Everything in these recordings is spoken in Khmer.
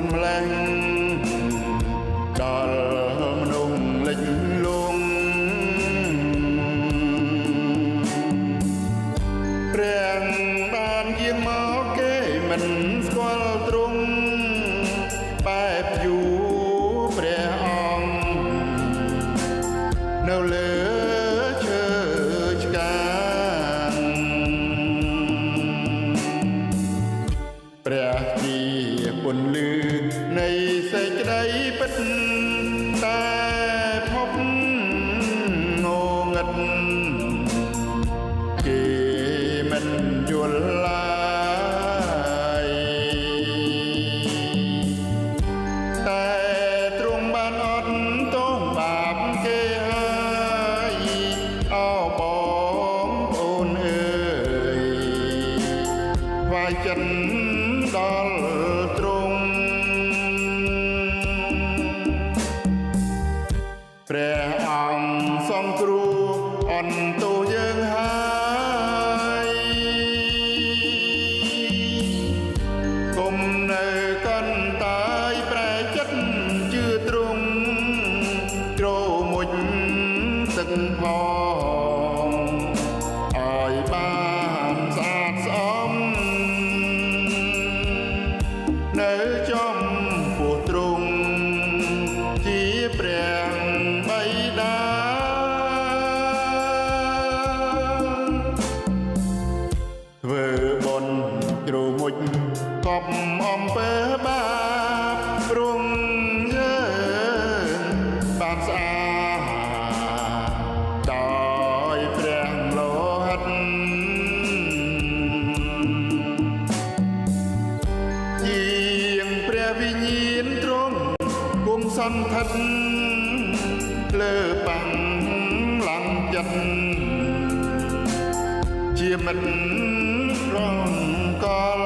នម្លេះដល់មនុស្សលិចលងព្រះបានយាងមកគេមិនស្គាល់ទ្រង់បែបយូព្រះអង្គនៅលើឈើឆ្កាងព្រះជាពន្លឺនៃសេចក្តីពិតតែភពងងឹតគេមិនយល់ឡើយតែទ្រង់បានអត់ទោសបាបគេហើយអោបងប្អូនអើយថ្វាយចិនដល់ទ្រង់ព្រះអង្គសង្គ្រោះអន្តោយើងហើយគុំនៅកន្តើយប្រែចិត្តជឿទ្រង់គ្រោមុជទឹកផងឲ្យបានស្អាតស្អំនៅចំពោះទ្រង់ជាព្រះបិតាធ្វើបុណ្យជ្រោមុជកប់អំពើបាបព្រងយើងបានស្អាតដោយព្រះលោហិតជាងព្រះវិញ្ញាណទ្រង់គង់សន្ធិដ្ឋលើបាំងឡើងចិត្តជាមិត្តរងកល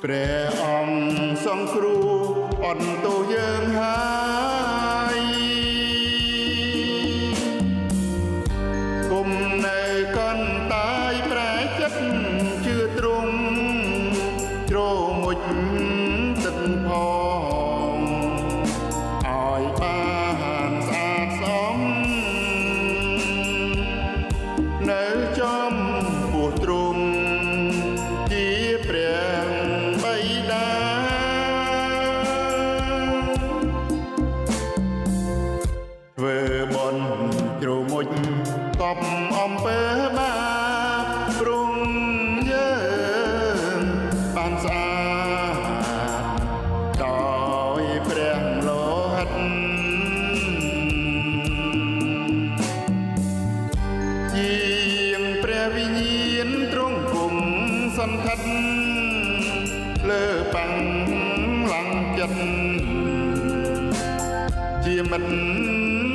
ព្រះអង្គសង្គ្រោះអន្តោយើងហើយគុំនៅកន្តើយប្រែចិត្តជឿទ្រង់ជ្រោមុជទឹកផងឲ្យបានស្អាតស្អំនៅចំពោះទ្រង់ជាព្រះបិតាធ្វើបុណ្យជ្រោមុជកប់អំពើបាបព្រងយើងបានស្អាតដោយព្រះលោហិតជាងព្រះវិញ្ញាណទ្រង់គង់សន្ធិដ្ឋលើបាំងឡើងចិត្តជាមិត្ត